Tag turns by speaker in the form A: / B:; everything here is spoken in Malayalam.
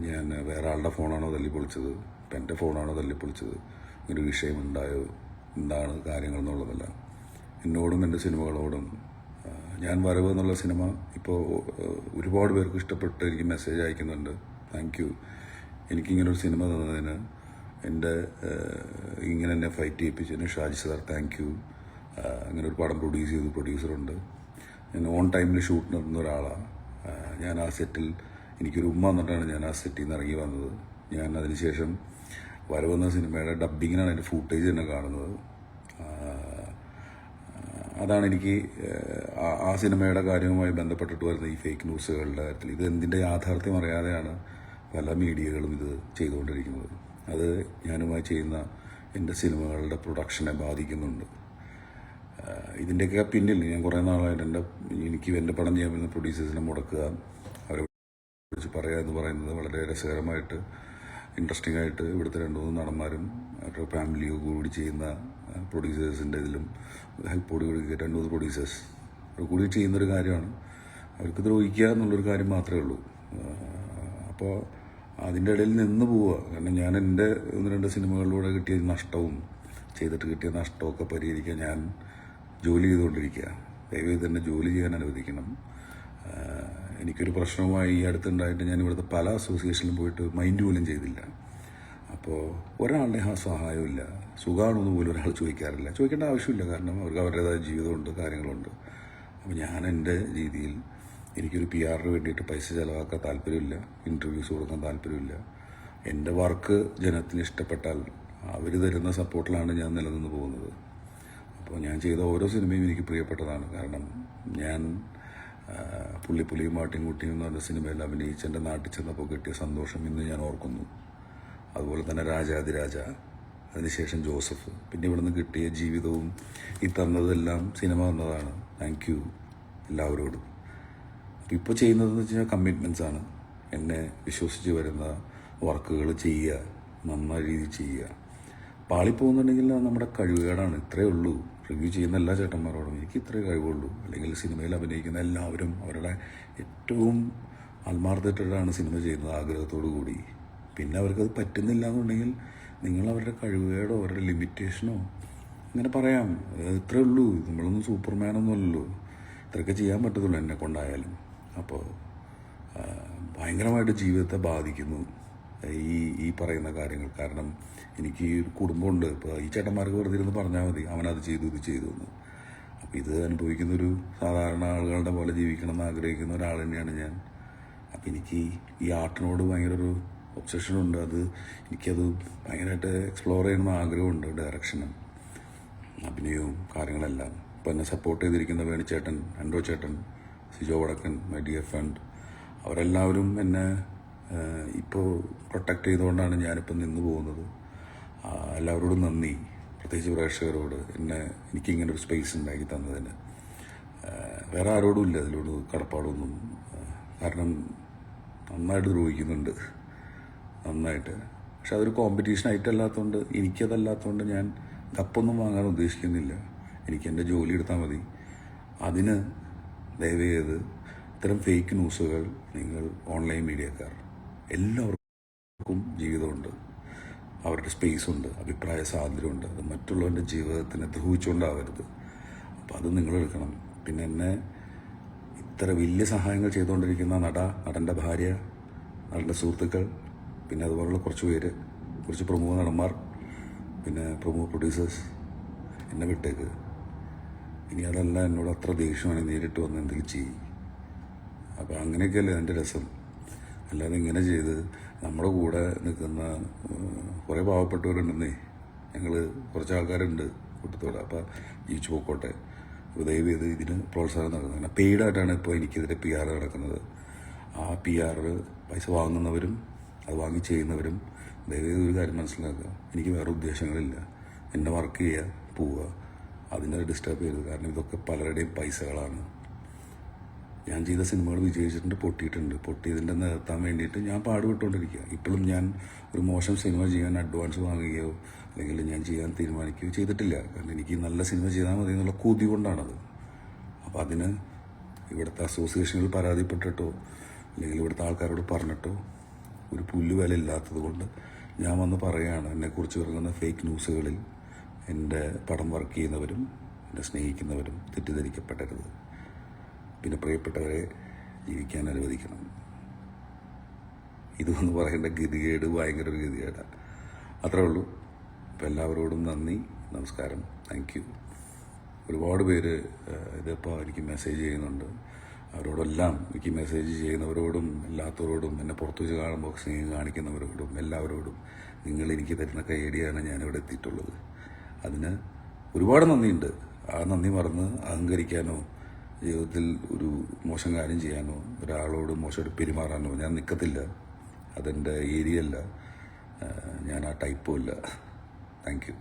A: ഞാൻ വേറെ ആളുടെ ഫോണാണോ തല്ലിപ്പൊളിച്ചത്, ഇപ്പം എൻ്റെ ഫോണാണോ തല്ലിപ്പൊളിച്ചത്, ഒരു വിഷയമുണ്ടായോ, എന്താണ് കാര്യങ്ങൾ എന്നുള്ളതല്ല. എന്നോടും എൻ്റെ സിനിമകളോടും ഞാൻ വരവ് എന്നുള്ള സിനിമ ഇപ്പോൾ ഒരുപാട് പേർക്ക് ഇഷ്ടപ്പെട്ട് എനിക്ക് മെസ്സേജ് അയക്കുന്നുണ്ട്. താങ്ക് യു, എനിക്കിങ്ങനൊരു സിനിമ തന്നതിന്, എൻ്റെ ഇങ്ങനെ എന്നെ ഫൈറ്റ് ചെയ്യിപ്പിച്ചതിന് ഷാജി സാർ താങ്ക് യു. അങ്ങനെ ഒരു പടം പ്രൊഡ്യൂസ് ചെയ്തു, പ്രൊഡ്യൂസറുണ്ട്. ഞാൻ ഓൺ ടൈമിൽ ഷൂട്ട് നടത്തുന്ന ഒരാളാണ്. ഞാൻ ആ സെറ്റിൽ എനിക്കൊരു ഉമ്മ എന്നിട്ടാണ് ഞാൻ ആ സെറ്റിൽ നിന്ന് ഇറങ്ങി വന്നത്. ഞാൻ അതിനുശേഷം വരവെന്ന സിനിമയുടെ ഡബ്ബിങ്ങിനാണ് എൻ്റെ ഫൂട്ടേജ് തന്നെ കാണുന്നത്. അതാണ് എനിക്ക് ആ സിനിമയുടെ കാര്യവുമായി ബന്ധപ്പെട്ടിട്ട് വരുന്ന ഈ ഫേക്ക് ന്യൂസുകളുടെ കാര്യത്തിൽ ഇത് എന്തിൻ്റെ യാഥാർത്ഥ്യം അറിയാതെയാണ് പല മീഡിയകളും ഇത് ചെയ്തുകൊണ്ടിരിക്കുന്നത്. അത് ഞാനുമായി ചെയ്യുന്ന എൻ്റെ സിനിമകളുടെ പ്രൊഡക്ഷനെ ബാധിക്കുന്നുണ്ട്. ഇതിൻ്റെയൊക്കെ പിന്നിൽ ഞാൻ കുറേ നാളായിട്ട് എനിക്ക് എൻ്റെ പടം ചെയ്യാൻ പറ്റുന്ന പ്രൊഡ്യൂസേഴ്സിനെ മുടക്കുക, അവരെ കുറിച്ച് പറയുക എന്ന് പറയുന്നത് വളരെ രസകരമായിട്ട് ഇൻട്രസ്റ്റിംഗ് ആയിട്ട് ഇവിടുത്തെ 2-3 നടന്മാരും അവരുടെ ഫാമിലിയോ കൂടി ചെയ്യുന്ന പ്രൊഡ്യൂസേഴ്സിൻ്റെ ഇതിലും ഹെൽപ്പോട് കൂടി 2-3 പ്രൊഡ്യൂസേഴ്സ് കൂടി ചെയ്യുന്നൊരു കാര്യമാണ്. അവർക്ക് ദ്രോഹിക്കുക എന്നുള്ളൊരു കാര്യം മാത്രമേ ഉള്ളൂ. അപ്പോൾ അതിൻ്റെ ഇടയിൽ നിന്ന് പോവുക. കാരണം ഞാൻ എൻ്റെ 1-2 സിനിമകളിലൂടെ കിട്ടിയ നഷ്ടവും ചെയ്തിട്ട് കിട്ടിയ നഷ്ടമൊക്കെ പരിഹരിക്കാൻ ഞാൻ ജോലി ചെയ്തുകൊണ്ടിരിക്കുക. ദയവായി തന്നെ ജോലി ചെയ്യാൻ അനുവദിക്കണം. എനിക്കൊരു പ്രശ്നവുമായി ഈ അടുത്തുണ്ടായിട്ട് ഞാൻ ഇവിടുത്തെ പല അസോസിയേഷനിലും പോയിട്ട് മൈൻഡ് പോലും ചെയ്തില്ല. അപ്പോൾ ഒരാളുടെ ആ സഹായമില്ല, സുഖമാണെന്ന് പോലും ഒരാൾ ചോദിക്കാറില്ല. ചോദിക്കേണ്ട ആവശ്യമില്ല, കാരണം അവർക്ക് അവരുടേതായ ജീവിതമുണ്ട്, കാര്യങ്ങളുണ്ട്. അപ്പോൾ ഞാൻ എൻ്റെ രീതിയിൽ എനിക്കൊരു PR വേണ്ടിയിട്ട് പൈസ ചിലവാക്കാൻ താല്പര്യമില്ല, ഇൻ്റർവ്യൂസ് കൊടുക്കാൻ താല്പര്യമില്ല. എൻ്റെ വർക്ക് ജനത്തിന് ഇഷ്ടപ്പെട്ടാൽ അവർ തരുന്ന സപ്പോർട്ടിലാണ് ഞാൻ നിലനിന്ന് പോകുന്നത്. അപ്പോൾ ഞാൻ ചെയ്ത ഓരോ സിനിമയും എനിക്ക് പ്രിയപ്പെട്ടതാണ്. കാരണം ഞാൻ പുള്ളിയും മാട്ടിൻകുട്ടിയും എന്ന് പറഞ്ഞ സിനിമയിൽ അഭിനയിച്ച് എൻ്റെ നാട്ടിൽ ചെന്നപ്പോൾ കിട്ടിയ സന്തോഷം ഇന്ന് ഞാൻ ഓർക്കുന്നു. അതുപോലെ തന്നെ രാജാതിരാജ, അതിനുശേഷം ജോസഫ്, പിന്നെ ഇവിടുന്ന് കിട്ടിയ ജീവിതവും ഈ തന്നതെല്ലാം സിനിമ വന്നതാണ്. താങ്ക് യു എല്ലാവരോടും. അപ്പോൾ ഇപ്പോൾ ചെയ്യുന്നതെന്ന് വെച്ച് കഴിഞ്ഞാൽ കമ്മിറ്റ്മെൻറ്റ്സാണ്. എന്നെ വിശ്വസിച്ച് വരുന്ന വർക്കുകൾ ചെയ്യുക, നന്നായ രീതിയിൽ ചെയ്യുക. പാളിപ്പോകുന്നുണ്ടെങ്കിൽ നമ്മുടെ കഴിവുകേടാണ്. ഇത്രയേ ഉള്ളൂ. റിവ്യൂ ചെയ്യുന്ന എല്ലാ ചേട്ടന്മാരോടും എനിക്ക് ഇത്രയേ കഴിവുള്ളൂ. അല്ലെങ്കിൽ സിനിമയിൽ അഭിനയിക്കുന്ന എല്ലാവരും അവരുടെ ഏറ്റവും ആത്മാർത്ഥമായിട്ടാണ് സിനിമ ചെയ്യുന്നത്, ആഗ്രഹത്തോടു കൂടി. പിന്നെ അവർക്കത് പറ്റുന്നില്ല എന്നുണ്ടെങ്കിൽ നിങ്ങൾ അവരുടെ കഴിവുകേടോ അവരുടെ ലിമിറ്റേഷനോ ഇങ്ങനെ പറയാം. ഇത്രയേ ഉള്ളൂ. നമ്മളൊന്നും സൂപ്പർമാനൊന്നും അല്ലല്ലോ. ഇത്രയൊക്കെ ചെയ്യാൻ പറ്റത്തുള്ളൂ എന്നെ കൊണ്ടായാലും. അപ്പോൾ ഭയങ്കരമായിട്ട് ജീവിതത്തെ ബാധിക്കുന്നു ഈ പറയുന്ന കാര്യങ്ങൾ. കാരണം എനിക്ക് ഒരു കുടുംബമുണ്ട്. ഇപ്പോൾ ഈ ചേട്ടന്മാർക്ക് വെറുതെ ഇരുന്ന് പറഞ്ഞാൽ മതി അവനത് ചെയ്തു ഇത് ചെയ്തു എന്ന്. അപ്പോൾ ഇത് അനുഭവിക്കുന്നൊരു സാധാരണ ആളുകളുടെ പോലെ ജീവിക്കണം എന്ന് ആഗ്രഹിക്കുന്ന ഒരാൾ തന്നെയാണ് ഞാൻ. അപ്പോൾ എനിക്ക് ഈ ആർട്ടിനോട് ഭയങ്കര ഒരു ഒബ്സഷനുണ്ട്. എനിക്കത് ഭയങ്കരമായിട്ട് എക്സ്പ്ലോർ ചെയ്യണമെന്ന് ആഗ്രഹമുണ്ട്. ഡയറക്ഷനും അഭിനയവും കാര്യങ്ങളെല്ലാം. ഇപ്പോൾ എന്നെ സപ്പോർട്ട് ചെയ്തിരിക്കുന്ന വേണിച്ചേട്ടൻ, ആൻഡ്രോ ചേട്ടൻ, സിജോ വടക്കൻ, മൈ ഡിയർ ഫ്രണ്ട്, അവരെല്ലാവരും എന്നെ ഇപ്പോൾ പ്രൊട്ടക്റ്റ് ചെയ്തുകൊണ്ടാണ് ഞാനിപ്പോൾ നിന്ന് പോകുന്നത്. എല്ലാവരോടും നന്ദി, പ്രത്യേകിച്ച് പ്രേക്ഷകരോട് എനിക്കിങ്ങനൊരു സ്പേസ് ഉണ്ടാക്കി തന്നതിന്. വേറെ ആരോടും ഇല്ല അതിലോട് കടപ്പാടൊന്നും. കാരണം നന്നായിട്ട് ദ്രോഹിക്കുന്നുണ്ട്, നന്നായിട്ട്. പക്ഷെ അതൊരു കോമ്പറ്റീഷനായിട്ടല്ലാത്തതുകൊണ്ട്, എനിക്കതല്ലാത്തതുകൊണ്ട് ഞാൻ കപ്പൊന്നും വാങ്ങാൻ ഉദ്ദേശിക്കുന്നില്ല. എനിക്ക് എൻ്റെ ജോലി എടുത്താൽ മതി. അതിന് ദയവ് ചെയ്ത് ഇത്തരം ഫേക്ക് ന്യൂസുകൾ നിങ്ങൾ ഓൺലൈൻ മീഡിയക്കാർ എല്ലാവർക്കും ജീവിതമുണ്ട്, അവരുടെ സ്പേസുണ്ട്, അഭിപ്രായ സ്വാതന്ത്ര്യമുണ്ട്. അത് മറ്റുള്ളവൻ്റെ ജീവിതത്തിനെ ദ്രോഹിച്ചുകൊണ്ടാവരുത്. അപ്പോൾ അത് നിങ്ങളെടുക്കണം. പിന്നെ എന്നെ ഇത്ര വലിയ സഹായങ്ങൾ ചെയ്തുകൊണ്ടിരിക്കുന്ന നടൻ്റെ ഭാര്യ, നടൻ്റെ സുഹൃത്തുക്കൾ, പിന്നെ അതുപോലുള്ള കുറച്ച് പ്രമുഖ നടന്മാർ, പിന്നെ പ്രമുഖ പ്രൊഡ്യൂസേഴ്സ് എന്നെ വിട്ടേക്ക്. ഇനി അതല്ല എന്നോട് അത്ര ദേഷ്യമാണ്, നേരിട്ട് വന്ന് എന്തെങ്കിലും ചെയ്യും. അപ്പോൾ അങ്ങനെയൊക്കെയല്ലേ എൻ്റെ രസം. അല്ലാതെ ഇങ്ങനെ ചെയ്ത് നമ്മുടെ കൂടെ നിൽക്കുന്ന കുറേ പാവപ്പെട്ടവരുണ്ടെന്നേ, ഞങ്ങൾ കുറച്ച് ആൾക്കാരുണ്ട് കൂട്ടത്തോടെ. അപ്പോൾ ജീവിച്ചു പോയിക്കോട്ടെ. അപ്പോൾ ദയവ് ചെയ്ത് ഇതിന് പ്രോത്സാഹനം നടക്കുന്നത്. കാരണം പെയ്ഡായിട്ടാണ് ഇപ്പോൾ എനിക്കെതിരെ PR നടക്കുന്നത്. ആ PR പൈസ വാങ്ങുന്നവരും അത് വാങ്ങി ചെയ്യുന്നവരും ദയവ് ചെയ്ത് ഒരു കാര്യം മനസ്സിലാക്കുക. എനിക്ക് വേറെ ഉദ്ദേശങ്ങളില്ല. എന്നെ വർക്ക് ചെയ്യുക, പോവുക, അതിനെ ഡിസ്റ്റർബ് ചെയ്തത്. കാരണം ഇതൊക്കെ പലരുടെയും പൈസകളാണ്. ഞാൻ ചെയ്ത സിനിമകൾ വിജയിച്ചിട്ടുണ്ട്, പൊട്ടിയതിൻ്റെ നിർത്താൻ വേണ്ടിയിട്ട് ഞാൻ പാടുപെട്ടുകൊണ്ടിരിക്കുക. ഇപ്പോഴും ഞാൻ ഒരു മോശം സിനിമ ചെയ്യാൻ അഡ്വാൻസ് വാങ്ങുകയോ അല്ലെങ്കിൽ ഞാൻ ചെയ്യാൻ തീരുമാനിക്കുകയോ ചെയ്തിട്ടില്ല. കാരണം എനിക്ക് നല്ല സിനിമ ചെയ്താൽ മതി എന്നുള്ള കൊതി കൊണ്ടാണത്. അപ്പോൾ അതിന് ഇവിടുത്തെ അസോസിയേഷനുകൾ പരാതിപ്പെട്ടിട്ടോ അല്ലെങ്കിൽ ഇവിടുത്തെ ആൾക്കാരോട് പറഞ്ഞിട്ടോ ഒരു പുല്ല് വില ഇല്ലാത്തത് കൊണ്ട് ഞാൻ വന്ന് പറയുകയാണ്, എന്നെക്കുറിച്ച് ഇറങ്ങുന്ന ഫേക്ക് ന്യൂസുകളിൽ എൻ്റെ പടം വർക്ക് ചെയ്യുന്നവരും എന്നെ സ്നേഹിക്കുന്നവരും തെറ്റിദ്ധരിക്കപ്പെടരുത്. പിന്നെ പ്രിയപ്പെട്ടവരെ ജീവിക്കാൻ അനുവദിക്കണം. ഇതെന്ന് പറയേണ്ട ഗതികേട് ഭയങ്കര ഒരു ഗതികേടാണ്. അത്രേ ഉള്ളൂ. അപ്പോൾ എല്ലാവരോടും നന്ദി, നമസ്കാരം, താങ്ക് യു. ഒരുപാട് പേര് ഇതിപ്പോൾ എനിക്ക് മെസ്സേജ് ചെയ്യുന്നുണ്ട്. അവരോടെല്ലാം എനിക്ക് മെസ്സേജ് ചെയ്യുന്നവരോടും അല്ലാത്തവരോടും എന്നെ പുറത്തു വെച്ച് കാണുമ്പോൾ സ്നേഹം കാണിക്കുന്നവരോടും എല്ലാവരോടും നിങ്ങൾ എനിക്ക് തരുന്ന കൈയടിയാണ് ഞാനിവിടെ എത്തിയിട്ടുള്ളത്. അതിന് ഒരുപാട് നന്ദിയുണ്ട്. ആ നന്ദി മറന്ന് അഹങ്കരിക്കാനോ ജീവിതത്തിൽ ഒരു മോശം കാര്യം ചെയ്യാനോ ഒരാളോട് മോശമായിട്ട് പെരുമാറാനോ ഞാൻ നിൽക്കത്തില്ല. അതെൻ്റെ ഏരിയ അല്ല, ഞാൻ ആ ടൈപ്പും ഇല്ല. Thank you.